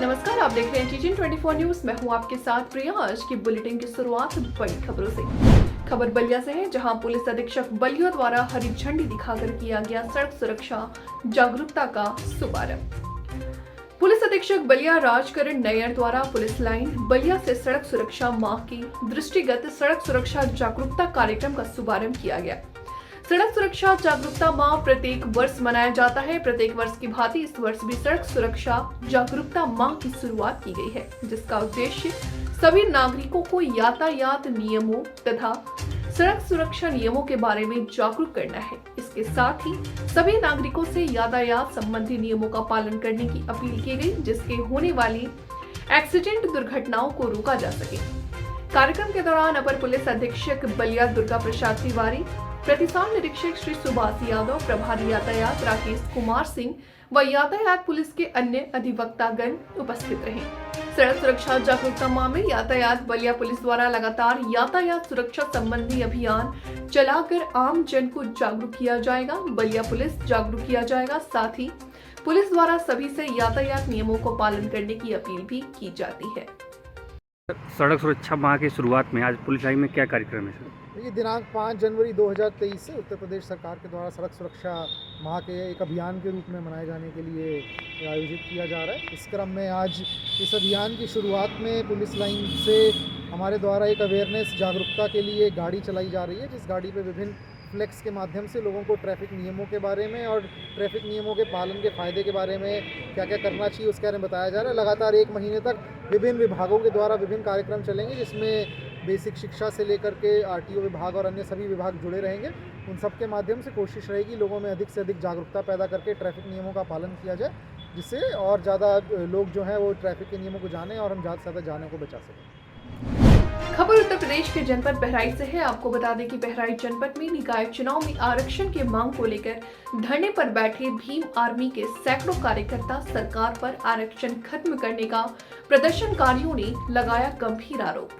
नमस्कार, आप देख रहे हैं TGN 24 न्यूज। मैं हूं आपके साथ प्रिया। आज की बुलेटिन की शुरुआत बड़ी खबरों से। खबर बलिया से है, जहां पुलिस अधीक्षक बलिया द्वारा हरी झंडी दिखाकर किया गया सड़क सुरक्षा जागरूकता का शुभारंभ। पुलिस अधीक्षक बलिया राजकरण नैयर द्वारा पुलिस लाइन बलिया से सड़क सुरक्षा माह की दृष्टिगत सड़क सुरक्षा जागरूकता कार्यक्रम का शुभारंभ किया गया। सड़क सुरक्षा जागरूकता माह प्रत्येक वर्ष मनाया जाता है। प्रत्येक वर्ष की भांति इस वर्ष भी सड़क सुरक्षा जागरूकता माह की शुरुआत की गई है, जिसका उद्देश्य सभी नागरिकों को यातायात नियमों तथा सड़क सुरक्षा नियमों के बारे में जागरूक करना है। इसके साथ ही सभी नागरिकों से यातायात संबंधी नियमों का पालन करने की अपील की गई, जिसके होने वाली एक्सीडेंट दुर्घटनाओं को रोका जा सके। कार्यक्रम के दौरान अपर पुलिस अधीक्षक बलिया दुर्गा प्रसाद तिवारी, प्रतिसार निरीक्षक श्री सुभाष यादव, प्रभारी यातायात राकेश कुमार सिंह व यातायात पुलिस के अन्य अधिवक्तागण उपस्थित रहे। सड़क सुरक्षा जागरूकता माह में यातायात बलिया पुलिस द्वारा लगातार यातायात सुरक्षा संबंधी अभियान चलाकर आम जन को जागरूक किया जाएगा। बलिया पुलिस जागरूक किया जाएगा। साथ ही पुलिस द्वारा सभी से यातायात नियमों को पालन करने की अपील भी की जाती है। सड़क सुरक्षा माह की शुरुआत में आज पुलिस लाइन में क्या कार्यक्रम है सर? ये दिनांक 5 जनवरी 2023 से उत्तर प्रदेश सरकार के द्वारा सड़क सुरक्षा माह के एक अभियान के रूप में मनाए जाने के लिए आयोजित किया जा रहा है। इस क्रम में आज इस अभियान की शुरुआत में पुलिस लाइन से हमारे द्वारा एक अवेयरनेस जागरूकता के लिए गाड़ी चलाई जा रही है, जिस गाड़ी पे विभिन्न फ्लेक्स के माध्यम से लोगों को ट्रैफिक नियमों के बारे में और ट्रैफिक नियमों के पालन के फ़ायदे के बारे में क्या क्या करना चाहिए उसके बारे में बताया जा रहा है। लगातार 1 महीने तक विभिन्न विभागों के द्वारा विभिन्न कार्यक्रम चलेंगे, जिसमें बेसिक शिक्षा से लेकर के RTO विभाग और अन्य सभी विभाग जुड़े रहेंगे। उन सब के माध्यम से कोशिश रहेगी लोगों में अधिक से अधिक जागरूकता पैदा करके ट्रैफिक नियमों का पालन किया जाए, जिससे और ज़्यादा लोग जो हैं वो ट्रैफिक के नियमों को जानें और हम ज़्यादा से ज़्यादा जाने को बचा सकें। खबर उत्तर प्रदेश के जनपद बहराइच से है। आपको बता दें कि बहराइच जनपद में निकाय चुनाव में आरक्षण की मांग को लेकर धरने पर बैठे भीम आर्मी के सैकड़ों कार्यकर्ता सरकार पर आरक्षण खत्म करने का प्रदर्शनकारियों ने लगाया गंभीर आरोप।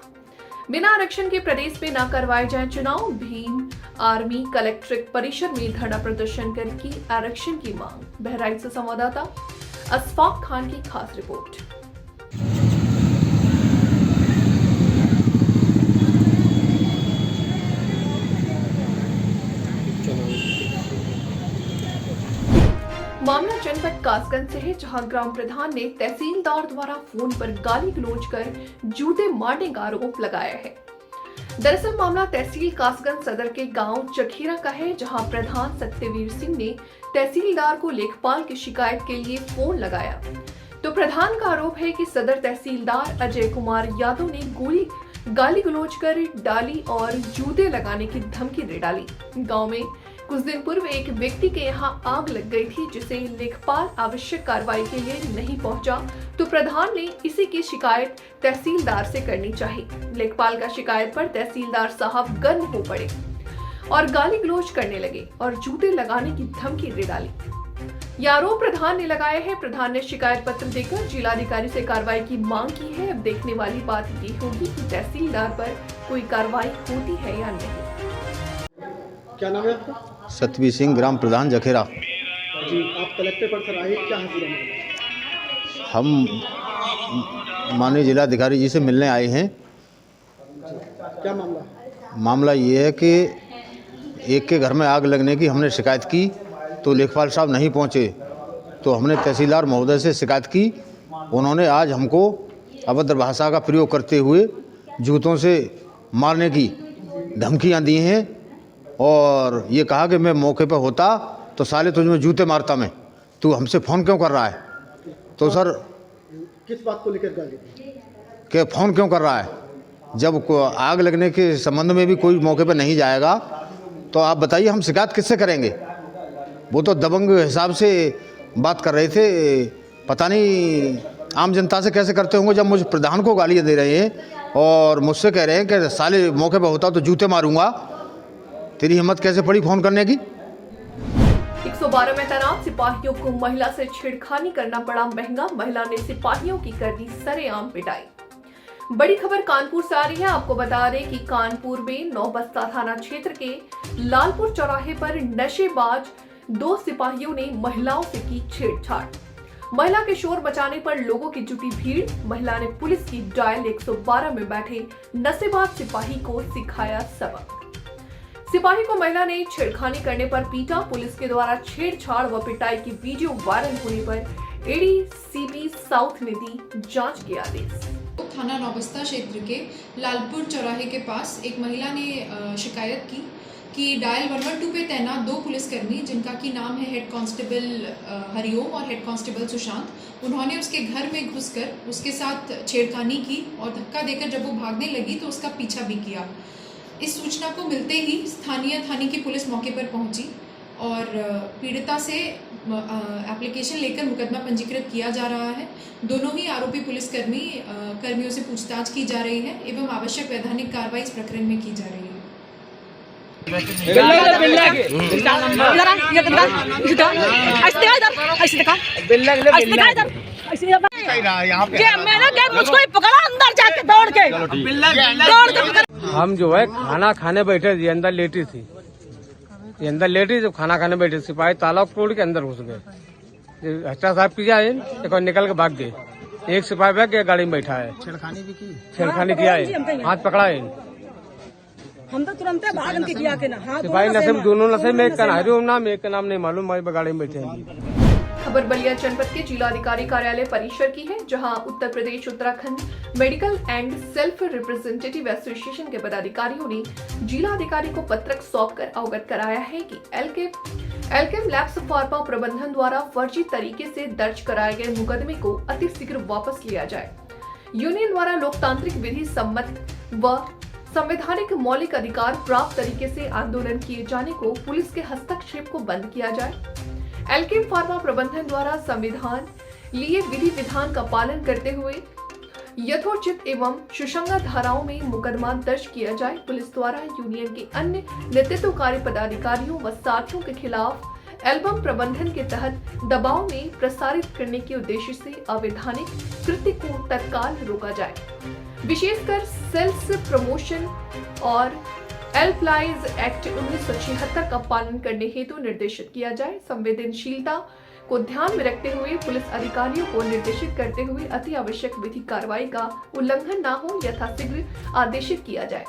बिना आरक्षण के प्रदेश में न करवाए जाए चुनाव। भीम आर्मी कलेक्ट्रेट परिसर में धरना प्रदर्शन कर की आरक्षण की मांग। बहराइच से संवाददाता अशफाक खान की खास रिपोर्ट। मामला जनपद कासगंज से है, जहां ग्राम प्रधान ने तहसीलदार द्वारा फोन पर गाली गलौज कर जूते मारने का आरोप लगाया है। दरअसल मामला तहसील कासगंज सदर के गांव चखेरा का है, जहां प्रधान सत्यवीर सिंह ने तहसीलदार को लेखपाल की शिकायत के लिए फोन लगाया तो प्रधान का आरोप है कि सदर तहसीलदार अजय कुमार यादव ने गाली गलौज कर डाली और जूते लगाने की धमकी दे डाली। गाँव में कुछ दिन पूर्व एक व्यक्ति के यहाँ आग लग गई थी, जिसे लेखपाल आवश्यक कार्रवाई के लिए नहीं पहुंचा तो प्रधान ने इसी की शिकायत तहसीलदार से करनी चाहिए। लेखपाल का शिकायत पर तहसीलदार साहब गर्म हो पड़े और गाली गलौज करने लगे और जूते लगाने की धमकी दे डाली। यह आरोप प्रधान ने लगाया है। प्रधान ने शिकायत पत्र देकर जिलाधिकारी से कार्रवाई की मांग की है। अब देखने वाली बात ये होगी कि तहसीलदार पर कोई कार्रवाई होती है या नहीं। क्या नाम है आपका? सतवीर सिंह, ग्राम प्रधान जखेरा। जी, आप कलेक्टर पर सर आए, क्या है पूरा मामला? हम माननीय जिलाधिकारी जी से मिलने आए हैं। क्या मामला? मामला ये है कि एक के घर में आग लगने की हमने शिकायत की तो लेखपाल साहब नहीं पहुंचे, तो हमने तहसीलदार महोदय से शिकायत की। उन्होंने आज हमको अभद्र भाषा का प्रयोग करते हुए जूतों से मारने की धमकियां दी हैं और ये कहा कि मैं मौके पर होता तो साले तुझमें जूते मारता मैं, तू हमसे फ़ोन क्यों कर रहा है? तो सर किस बात को लेकर गाली? कि फ़ोन क्यों कर रहा है? जब आग लगने के संबंध में भी कोई मौके पर नहीं जाएगा तो आप बताइए हम शिकायत किससे करेंगे? वो तो दबंग हिसाब से बात कर रहे थे, पता नहीं आम जनता से कैसे करते होंगे जब मुझे प्रधान को गालियाँ दे रहे हैं और मुझसे कह रहे हैं कि साले मौके पर होता तो जूते मारूंगा। तेरी हिम्मत कैसे पड़ी फ़ोन करने की? 112 में तैनात सिपाहियों को महिला से छेड़खानी करना पड़ा महंगा। महिला ने सिपाहियों की कर दी सरेआम पिटाई। बड़ी खबर कानपुर से आ रही है। आपको बता दें कि कानपुर में नौबस्ता थाना क्षेत्र के लालपुर चौराहे पर नशेबाज 2 सिपाहियों ने महिलाओं से की छेड़छाड़। महिला के शोर बचाने पर लोगों की जुटी भीड़। महिला ने पुलिस की डायल 112 में बैठे नशेबाज सिपाही को सिखाया सबक। सिपाही को महिला ने छेड़खानी करने पर पीटा। पुलिस के द्वारा छेड़छाड़ व पिटाई की वीडियो वायरल होने पर एडीसीपी साउथ ने दी जांच के आदेश। थाना नौबस्ता क्षेत्र के लालपुर चौराहे के पास एक महिला ने शिकायत की कि डायल 112 पे तैनात 2 पुलिसकर्मी, जिनका की नाम है हेड कांस्टेबल हरिओम और हेड कांस्टेबल सुशांत, उन्होंने उसके घर में घुसकर उसके साथ छेड़खानी की और धक्का देकर जब वो भागने लगी तो उसका पीछा भी किया। इस सूचना को मिलते ही स्थानीय थाने की पुलिस मौके पर पहुंची और पीड़िता से एप्लीकेशन लेकर मुकदमा पंजीकृत किया जा रहा है। दोनों ही आरोपी पुलिसकर्मियों से पूछताछ की जा रही है एवं आवश्यक वैधानिक कार्रवाई इस प्रकरण में की जा रही है। मुझको पकड़ा अंदर जाके दौड़ के। हम जो है खाना खाने बैठे थे, अंदर लेटी थी, ये अंदर लेटी जब खाना खाने बैठे, सिपाही ताला तोड़ के अंदर घुस गए। हस्ता साहब किया है, एक और निकल के भाग गए। एक सिपाही भाग गया, गाड़ी में बैठा है, छेड़खानी किया है, हाथ पकड़ा है। हम तो तुरंत भाग के किया के ना सिपाही नशे में, दोनों नशे में, एक का हरिओम नाम, एक का नाम नहीं मालूम, हमारी गाड़ी में बैठे हैं। खबर बलिया जनपद के जिलाधिकारी कार्यालय परिसर की है, जहां Uttar Pradesh Uttarakhand medical and self representative association के पदाधिकारियों ने जिलाधिकारी को पत्रक सौंपकर अवगत कराया है कि एल्केम लैब्स फार्मा प्रबंधन द्वारा फर्जी तरीके से दर्ज कराए गए मुकदमे को अतिशीघ्र वापस लिया जाए। यूनियन द्वारा लोकतांत्रिक विधि सम्मत व संवैधानिक मौलिक अधिकार प्राप्त तरीके से आंदोलन किए जाने को पुलिस के हस्तक्षेप को बंद किया जाए। एल्केम फार्मा प्रबंधन द्वारा संविधान लिए विधि विधान का पालन करते हुए यथोचित एवं सुसंगत धाराओं में मुकदमा दर्ज किया जाए। पुलिस द्वारा यूनियन के अन्य नेतृत्वकारी पदाधिकारियों व साथियों के खिलाफ एल्बम प्रबंधन के तहत दबाव में प्रसारित करने के उद्देश्य से अवैधानिक कृत्य को तत्काल रोका जाए। विशेषकर सेल्स प्रमोशन और एल्पलाइज एक्ट 1976 का पालन करने हेतु निर्देशित किया जाए। संवेदनशीलता को ध्यान में रखते हुए पुलिस अधिकारियों को निर्देशित करते हुए अति आवश्यक विधिक कार्रवाई का उल्लंघन न हो यथाशीघ्र आदेशित किया जाए।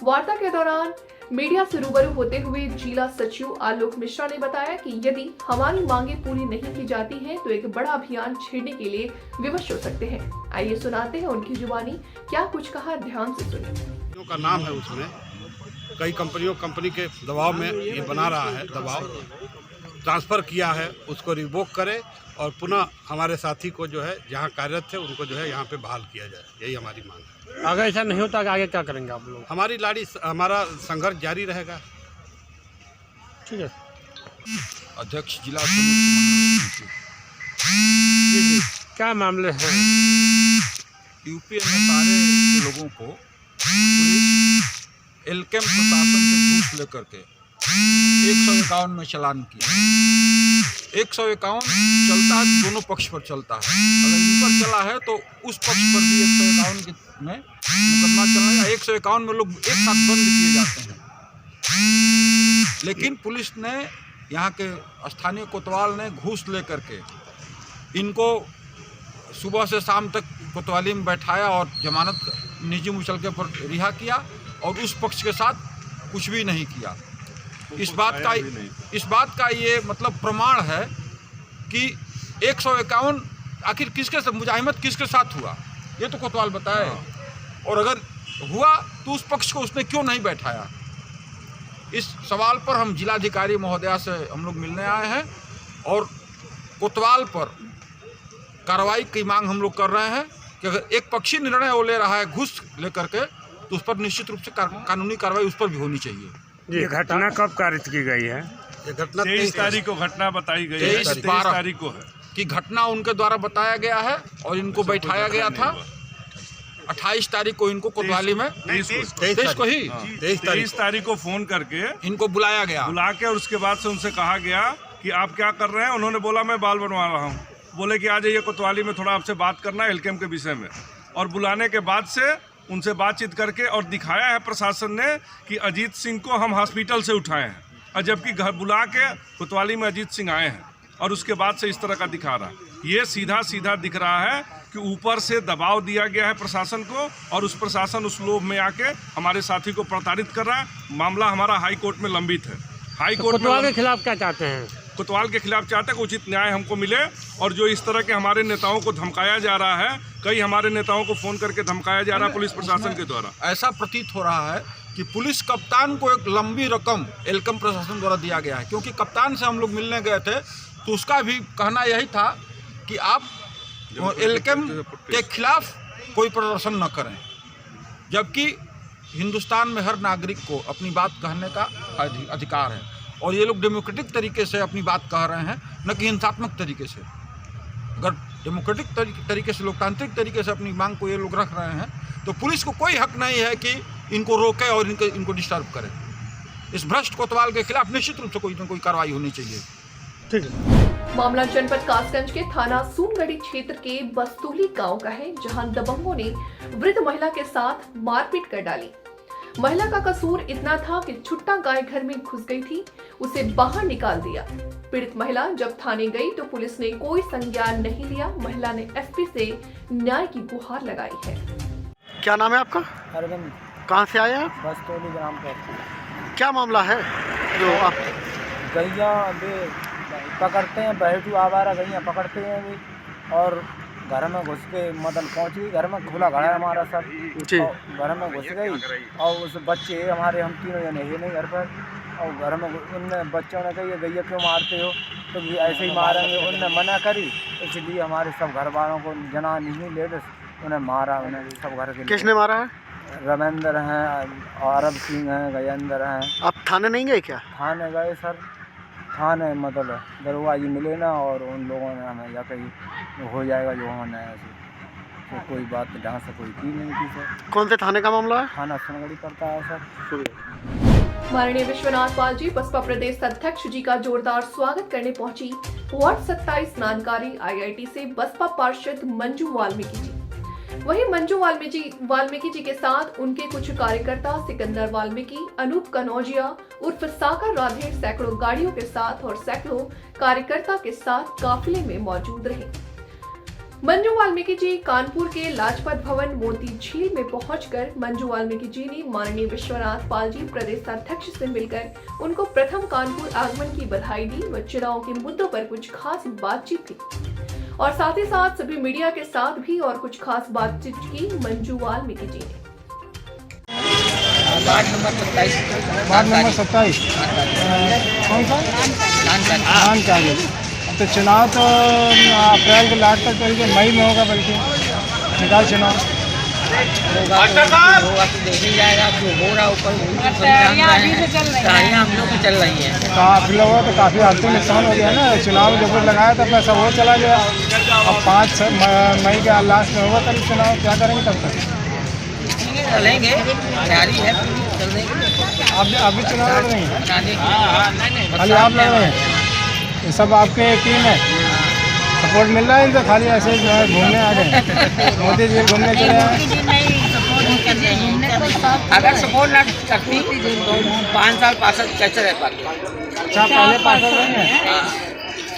वार्ता के दौरान मीडिया से रूबरू होते हुए जिला सचिव आलोक मिश्रा ने बताया कि यदि हमारी मांगे पूरी नहीं की जाती हैं तो एक बड़ा अभियान छेड़ने के लिए विवश हो सकते हैं। आइए सुनाते हैं उनकी जुबानी क्या कुछ कहा, ध्यान से सुनिए। का नाम है, उसमें कई कंपनी के दबाव में ये बना रहा है, दबाव ट्रांसफ़र किया है, उसको रिवोक करे और पुनः हमारे साथी को जो है जहाँ कार्यरत थे उनको जो है यहाँ पे बहाल किया जाए, यही हमारी मांग है। अगर ऐसा नहीं होता आगे क्या करेंगे आप लोग? हमारा संघर्ष जारी रहेगा। ठीक है। अध्यक्ष जिला क्या मामले हैं? यूपी में सारे लोगों को पुलिस एल्केम प्रशासन से घूस लेकर के 151 में चालान किया। 151 चलता है, दोनों पक्ष पर चलता है। अगर इन पर चला है तो उस पक्ष पर भी 151 में मुकदमा चलना है। 151 में लोग एक साथ बंद किए जाते हैं। लेकिन पुलिस ने, यहाँ के स्थानीय कोतवाल ने घूस लेकर के इनको सुबह से शाम तक कोतवाली में बैठाया और जमानत निजी मुचलके पर रिहा किया और उस पक्ष के साथ कुछ भी नहीं किया। इस बात का ये मतलब प्रमाण है कि 151 आखिर किसके साथ मुजाहिमत किसके साथ हुआ, ये तो कोतवाल बताए। और अगर हुआ तो उस पक्ष को उसने क्यों नहीं बैठाया। इस सवाल पर हम जिलाधिकारी महोदया से हम लोग मिलने आए हैं और कोतवाल पर कार्रवाई की मांग हम लोग कर रहे हैं कि अगर एक पक्षी निर्णय वो ले रहा है घूस लेकर के तो उस पर निश्चित रूप से कानूनी कार्रवाई उस पर भी होनी चाहिए। ये घटना कब कारित की गई है? ये घटना 23 तारीख को घटना बताई गई है। 23 तारीख को है कि घटना उनके द्वारा बताया गया है और इनको बैठाया गया था। 28 तारीख को इनको कोतवाली में 23 तारीख को फोन करके इनको बुलाया गया। बुला के और उसके बाद से उनसे कहा गया कि आप क्या कर रहे हैं। उन्होंने बोला मैं बाल बनवा रहा हूँ। बोले कि आ जाइए कोतवाली में, थोड़ा आपसे बात करना है एल्केम के विषय में। और बुलाने के बाद से उनसे बातचीत करके और दिखाया है प्रशासन ने कि अजीत सिंह को हम हॉस्पिटल से उठाए हैं, और जबकि घर बुला के कोतवाली में अजीत सिंह आए हैं। और उसके बाद से इस तरह का दिखा रहा है। ये सीधा सीधा दिख रहा है कि ऊपर से दबाव दिया गया है प्रशासन को, और उस प्रशासन उस लोभ में आके हमारे साथी को प्रताड़ित कर रहा है। मामला हमारा हाई कोर्ट में लंबित है। हाई कोर्ट कोतवाल के खिलाफ क्या चाहते हैं? कोतवाल के खिलाफ चाहते हैं कि उचित न्याय हमको मिले, और जो इस तरह के हमारे नेताओं को धमकाया जा रहा है, कई हमारे नेताओं को फ़ोन करके धमकाया जा रहा है पुलिस प्रशासन के द्वारा। ऐसा प्रतीत हो रहा है कि पुलिस कप्तान को एक लंबी रकम एलकम प्रशासन द्वारा दिया गया है, क्योंकि कप्तान से हम लोग मिलने गए थे तो उसका भी कहना यही था कि आप एलकम के खिलाफ कोई प्रदर्शन न करें, जबकि हिंदुस्तान में हर नागरिक को अपनी बात कहने का अधिकार है, और ये लोग डेमोक्रेटिक तरीके से अपनी बात कह रहे हैं, न कि हिंसात्मक तरीके से। अगर डेमोक्रेटिक तरीके से, लोकतांत्रिक तरीके से अपनी मांग को ये लोग रख रहे हैं, तो पुलिस को कोई हक नहीं है कि इनको रोके और इनको डिस्टर्ब करे। इस भ्रष्ट कोतवाल के खिलाफ निश्चित रूप से कोई न कोई कार्रवाई होनी चाहिए। ठीक है। मामला जनपद कासगंज के थाना सूनगढ़ी क्षेत्र के बस्तूली गांव का है, जहां दबंगों ने वृद्ध महिला के साथ मारपीट कर डाली। महिला का कसूर इतना था कि छुट्टा गाय घर में घुस गई थी, उसे बाहर निकाल दिया। पीड़ित महिला जब थाने गई तो पुलिस ने कोई संज्ञान नहीं लिया। महिला ने एसपी से न्याय की गुहार लगाई है। क्या नाम है आपका? अरविंद। कहाँ से आए आप? बस्तौली ग्राम पर। क्या मामला है जो आप? गैया पकड़ते हैं, बहेटू आवारा गैया पकड़ते हैं भी, और घर में घुस के मतलब पहुँच गई। घर में खुला घर है हमारा सब, घर में घुस गई, और उस बच्चे हमारे, हम तीनों जने है नहीं घर पर, और घर में उनने बच्चों ने कही गैया क्यों मारते हो, तो ऐसे ही मारेंगे। उनने मना करी, इसलिए हमारे सब घर वालों को, जना नहीं लेडीज, उन्हें मारा। उन्हें सब घर के। किसने मारा है? रविंद्र हैं, अरब सिंह हैं, गजेंद्र हैं। आप थाने नहीं गए क्या? थाने गए सर, थाने मतलब दरवाजे मिले ना, और उन लोगों ने हमें या कहीं हो जाएगा जो होना है, तो कोई बात ढंग से कोई की नहीं थी सर। कौन से थाने का मामला है? थाना सूनगढ़ी पड़ता है सर। माननीय विश्वनाथ पाल जी बसपा प्रदेश अध्यक्ष जी का जोरदार स्वागत करने पहुंची वार्ड 27 स्नानकारी IIT से बसपा पार्षद मंजू वाल्मीकि जी। वहीं मंजू वाल्मीकि जी के साथ उनके कुछ कार्यकर्ता सिकंदर वाल्मीकि, अनूप कनौजिया उर्फ सागर राधे सैकड़ों गाड़ियों के साथ और सैकड़ों कार्यकर्ता के साथ काफिले में मौजूद रहे। मंजू वाल्मीकि जी कानपुर के लाजपत भवन मोती झील में पहुंचकर मंजू वाल्मीकि जी ने माननीय विश्वनाथ पाल जी प्रदेश अध्यक्ष से मिलकर उनको प्रथम कानपुर आगमन की बधाई दी व चुनाव के मुद्दों पर कुछ खास बातचीत की, और साथ ही साथ सभी मीडिया के साथ भी और कुछ खास बातचीत की मंजू वाल्मीकि जी ने। वार्ड नंबर 27 कौन सा? तो चुनाव तो अप्रैल के लास्ट तक चल के मई में होगा, बल्कि निकाल चुनाव होगा तो देख ही जाएगा। जो हो रहा ऊपर तैयारियां हम लोग की चल रही हैं। काफ़ी लोगों तो काफ़ी आर्थिक नुकसान हो गया ना। चुनाव जब लगाया था पैसा वो चला गया। अब 5 मई के लास्ट में होगा तब चुनाव, क्या करेंगे तब तक? चलेंगे, तैयारी है, चल देंगे। अभी चुनाव लड़ रही है, खाली आप लड़ रहे हैं, ये सब आपके टीम है, सपोर्ट मिल रहा है इनसे? खाली ऐसे जो है घूमने आ गए, मोदी जी घूमने चले आए। अगर सपोर्ट ना करती तो 5 साल पार्षद कैसे रह पाते? अच्छा, पहले पार्षद रहे हैं।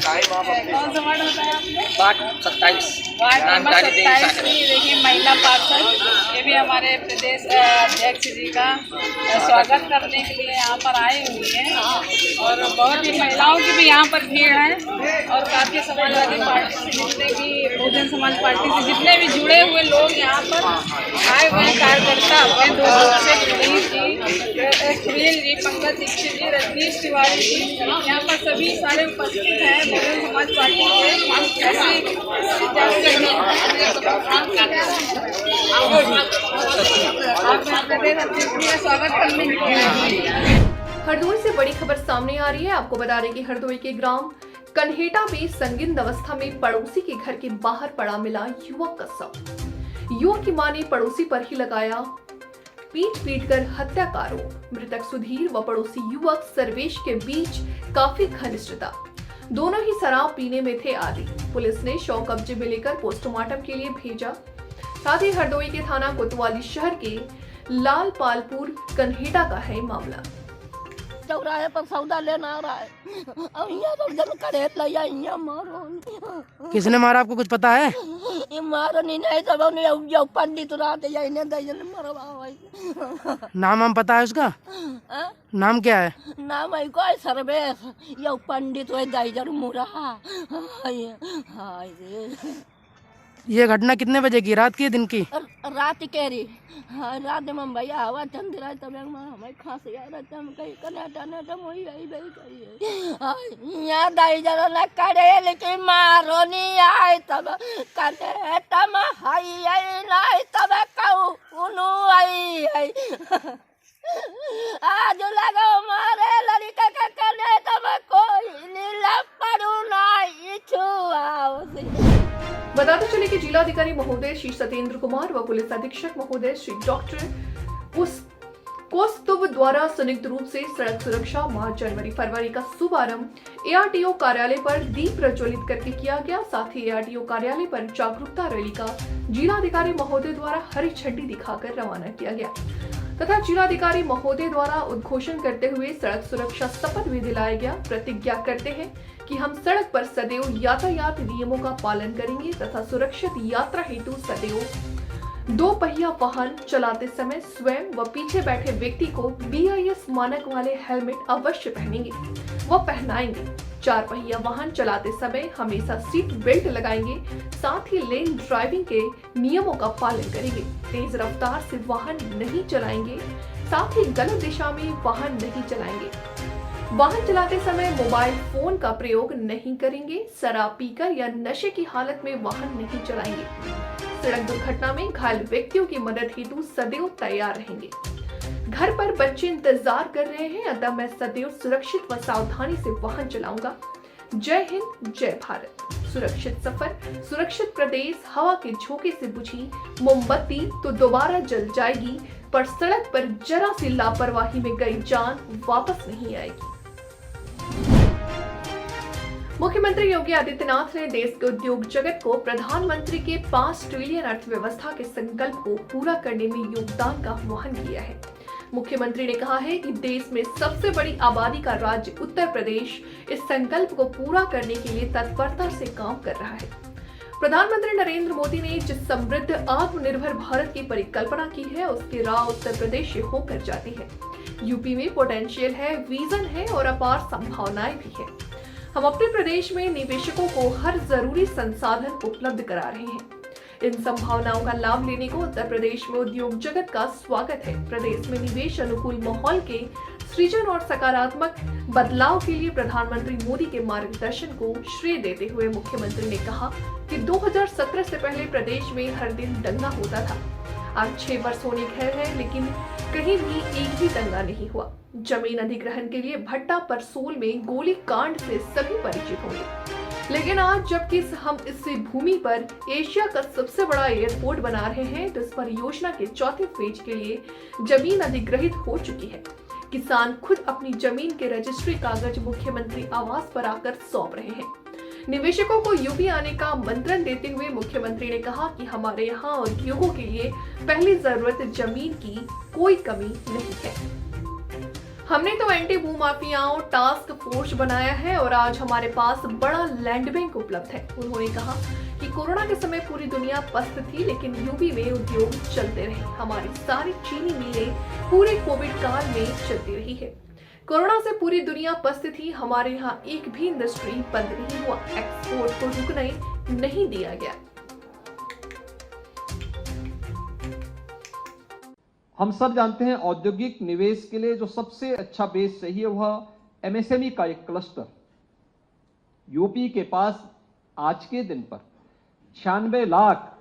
कौन सा वार्ड होता है आपने? वार्ड 27 देखिए महिला पार्षद, ये भी हमारे प्रदेश अध्यक्ष जी का स्वागत करने के लिए यहाँ पर आए हुए हैं, और बहुत ही महिलाओं की भी यहाँ पर भीड़ है, और काफ़ी समाजवादी पार्टी से जितने भी, बहुजन समाज पार्टी से जितने भी जुड़े हुए लोग यहाँ पर आए हुए हैं, कार्यकर्ता अपने दोस्तों से पुनीत जी, सुनील जी, पंकज दीक्षित जी, रजनीश तिवारी जी, यहाँ पर सभी सारे उपस्थित हैं बहुजन समाज पार्टी के। ऐसे स्वागत करने के लिए। हरदोई से बड़ी खबर सामने आ रही है। आपको बता दें कि हरदोई के ग्राम कन्हेटा में संदिग्ध अवस्था में पड़ोसी के घर के बाहर पड़ा मिला युवक का शव। युवक की मां ने पड़ोसी पर ही लगाया पीट कर हत्या का आरोप। मृतक सुधीर व पड़ोसी युवक सर्वेश के बीच काफी घनिष्ठता, दोनों ही शराब पीने में थे आदि। पुलिस ने शव कब्जे में लेकर पोस्टमार्टम के लिए भेजा। साथ ही हरदोई के थाना कोतवाली शहर के लालपालपुर कन्हेटा का है मामला। चौराहे पर सौदा लेना आ रहा है, अब यहाँ तो जन करे लिया, यहाँ मारो। किसने मारा आपको कुछ पता है? ये मारो नहीं सब पंडित रात या इन्हें दजन मरवा। नाम हम पता है उसका? नाम क्या है? नाम है कोई सर्वेश, ये पंडित हुए दजन मुरा। ये घटना कितने बजे की, रात की दिन की? रात के रही। हाँ, रात में भैया हवा चंद रहा तब हमें खांसी आ रहा था, हम कहीं कनाटा नाटा मोई आई भाई कही यहाँ दाई जरा न करे लेकिन मारो नहीं आए तब कनाटा में हाई आई नहीं तब कहूँ उनु आई आई आज लगा मारे लड़का का कनाटा में कोई नीला पड़ू नहीं छुआ। बताते चले कि जिलाधिकारी महोदय श्री सत्येंद्र कुमार व पुलिस अधीक्षक महोदय श्री डॉक्टर कौस्तुभ द्वारा संयुक्त रूप से सड़क सुरक्षा माह जनवरी फरवरी का शुभारंभ ARTO कार्यालय पर दीप प्रज्वलित करके किया गया। साथ ही ARTO कार्यालय पर जागरूकता रैली का जिलाधिकारी महोदय द्वारा हरी झंडी दिखाकर रवाना किया गया तथा जिलाधिकारी महोदय द्वारा उद्घोषण करते हुए सड़क सुरक्षा शपथ भी दिलाया गया। प्रतिज्ञा करते हैं कि हम सड़क पर सदैव यातायात नियमों का पालन करेंगे तथा सुरक्षित यात्रा हेतु सदैव 2 पहिया वाहन चलाते समय स्वयं व पीछे बैठे व्यक्ति को BIS मानक वाले हेलमेट अवश्य पहनेंगे व पहनाएंगे। 4 पहिया वाहन चलाते समय हमेशा सीट बेल्ट लगाएंगे। साथ ही लेन ड्राइविंग के नियमों का पालन करेंगे। तेज रफ्तार से वाहन नहीं चलाएंगे। साथ ही गलत दिशा में वाहन नहीं चलाएंगे। वाहन चलाते समय मोबाइल फोन का प्रयोग नहीं करेंगे। शराब पीकर या नशे की हालत में वाहन नहीं चलाएंगे। सड़क दुर्घटना में घायल व्यक्तियों की मदद हेतु सदैव तैयार रहेंगे। घर पर बच्चे इंतजार कर रहे हैं, अतः मैं सदैव सुरक्षित व सावधानी से वाहन चलाऊंगा। जय हिंद, जय भारत। सुरक्षित सफर, सुरक्षित प्रदेश। हवा के झोंके से बुझी मोमबत्ती तो दोबारा जल जाएगी, पर सड़क पर जरा सी लापरवाही में गई जान वापस नहीं आएगी। मुख्यमंत्री योगी आदित्यनाथ ने देश के उद्योग जगत को प्रधानमंत्री के 5 ट्रिलियन अर्थव्यवस्था के संकल्प को पूरा करने में योगदान का आह्वान किया है। मुख्यमंत्री ने कहा है कि देश में सबसे बड़ी आबादी का राज्य उत्तर प्रदेश इस संकल्प को पूरा करने के लिए तत्परता से काम कर रहा है। प्रधानमंत्री नरेंद्र मोदी ने जिस समृद्ध आत्मनिर्भर भारत की परिकल्पना की है, उसकी राह उत्तर प्रदेश से होकर जाती है। यूपी में पोटेंशियल है, विजन है और अपार संभावनाएं भी है। हम अपने प्रदेश में निवेशकों को हर जरूरी संसाधन उपलब्ध करा रहे हैं। इन संभावनाओं का लाभ लेने को उत्तर प्रदेश में उद्योग जगत का स्वागत है। प्रदेश में निवेश अनुकूल माहौल के सृजन और सकारात्मक बदलाव के लिए प्रधानमंत्री मोदी के मार्गदर्शन को श्रेय देते हुए मुख्यमंत्री ने कहा कि 2017 से पहले प्रदेश में हर दिन दंगा होता था। आज 6 वर्ष होने गए हैं, लेकिन कहीं भी एक भी दंगा नहीं हुआ। जमीन अधिग्रहण के लिए भट्टा परसोल में गोली कांड से सभी परिचित होंगे, लेकिन आज जबकि हम इस भूमि पर एशिया का सबसे बड़ा एयरपोर्ट बना रहे हैं, तो इस परियोजना के 4थे फेज के लिए जमीन अधिग्रहित हो चुकी है। किसान खुद अपनी जमीन के रजिस्ट्री कागज मुख्यमंत्री आवास पर आकर सौंप रहे हैं। निवेशकों को यूपी आने का आमंत्रण देते हुए मुख्यमंत्री ने कहा कि हमारे यहाँ उद्योगों के लिए पहली जरूरत जमीन की कोई कमी नहीं है। हमने तो एंटी भूमाफियाओं टास्क फोर्स बनाया है और आज हमारे पास बड़ा लैंड बैंक उपलब्ध है। उन्होंने कहा कि कोरोना के समय पूरी दुनिया पस्त थी, लेकिन यूपी में उद्योग चलते रहे। हमारी सारी चीनी मिलें पूरे कोविड काल में चलती रही है। कोरोना से पूरी दुनिया पस्त थी, हमारे यहाँ एक भी इंडस्ट्री बंद नहीं हुआ। एक्सपोर्ट को रुकने नहीं दिया गया। हम सब जानते हैं औद्योगिक निवेश के लिए जो सबसे अच्छा बेस चाहिए वह MSME का एक क्लस्टर। यूपी के पास आज के दिन पर 96 लाख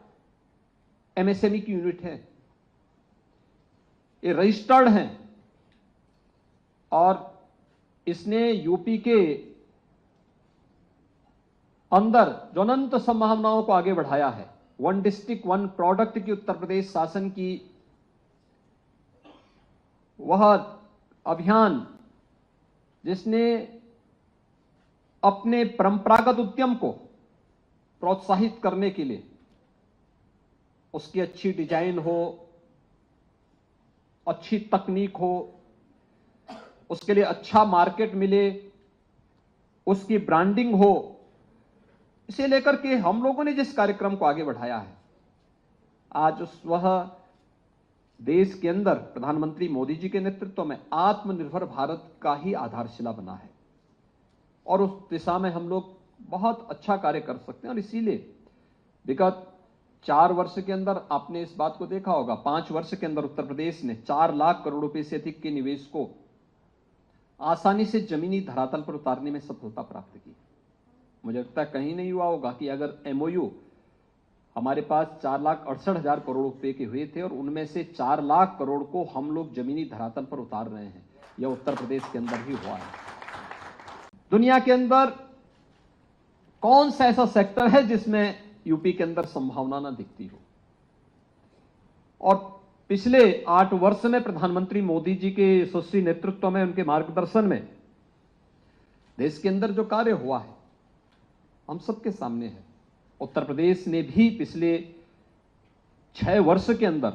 MSME की यूनिट है, ये रजिस्टर्ड हैं और इसने यूपी के अंदर जो अनंत संभावनाओं को आगे बढ़ाया है। 1 डिस्ट्रिक्ट 1 प्रोडक्ट की उत्तर प्रदेश शासन की वह अभियान जिसने अपने परंपरागत उद्यम को प्रोत्साहित करने के लिए उसकी अच्छी डिजाइन हो, अच्छी तकनीक हो, उसके लिए अच्छा मार्केट मिले, उसकी ब्रांडिंग हो, इसे लेकर के हम लोगों ने जिस कार्यक्रम को आगे बढ़ाया है, आज वह देश के अंदर प्रधानमंत्री मोदी जी के नेतृत्व में आत्मनिर्भर भारत का ही आधारशिला बना है और उस दिशा में हम लोग बहुत अच्छा कार्य कर सकते हैं। और इसीलिए विगत 4 वर्ष के अंदर आपने इस बात को देखा होगा, 5 वर्ष के अंदर उत्तर प्रदेश ने 4 लाख करोड़ रुपए से अधिक के निवेश को आसानी से जमीनी धरातल पर उतारने में सफलता प्राप्त की। मुझे लगता है कहीं नहीं हुआ होगा कि अगर एमओयू हमारे पास 4,68,000 करोड़ रुपए के हुए थे और उनमें से 4 लाख करोड़ को हम लोग जमीनी धरातल पर उतार रहे हैं, यह उत्तर प्रदेश के अंदर ही हुआ है। दुनिया के अंदर कौन सा ऐसा सेक्टर है जिसमें यूपी के अंदर संभावना ना दिखती हो? और पिछले 8 वर्ष में प्रधानमंत्री मोदी जी के यशस्वी नेतृत्व में, उनके मार्गदर्शन में देश के अंदर जो कार्य हुआ है हम सबके सामने है। उत्तर प्रदेश ने भी पिछले 6 वर्ष के अंदर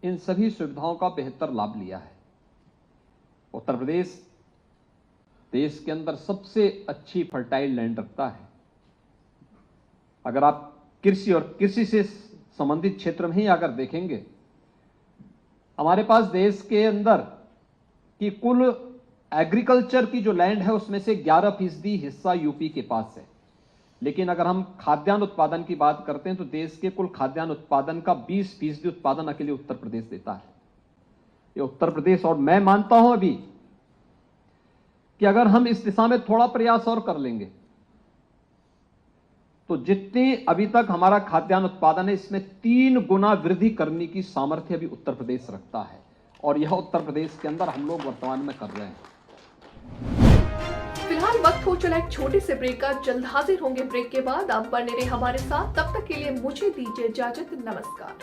इन सभी सुविधाओं का बेहतर लाभ लिया है। उत्तर प्रदेश देश के अंदर सबसे अच्छी फर्टाइल लैंड रखता है। अगर आप कृषि और कृषि से संबंधित क्षेत्र में ही अगर देखेंगे, हमारे पास देश के अंदर की कुल एग्रीकल्चर की जो लैंड है उसमें से 11% हिस्सा यूपी के पास है। लेकिन अगर हम खाद्यान्न उत्पादन की बात करते हैं तो देश के कुल खाद्यान्न उत्पादन का 20% उत्पादन अकेले उत्तर प्रदेश देता है। ये उत्तर प्रदेश, और मैं मानता हूं अभी कि अगर हम इस दिशा में थोड़ा प्रयास और कर लेंगे तो जितनी अभी तक हमारा खाद्यान्न उत्पादन है इसमें 3 गुना वृद्धि करने की सामर्थ्य अभी उत्तर प्रदेश रखता है, और यह उत्तर प्रदेश के अंदर हम लोग वर्तमान में कर रहे हैं। फिलहाल वक्त हो चला एक छोटे से ब्रेक का। जल्द हाजिर होंगे ब्रेक के बाद। आप बने रहे हमारे साथ, तब तक के लिए मुझे दीजिए इजाजत। नमस्कार।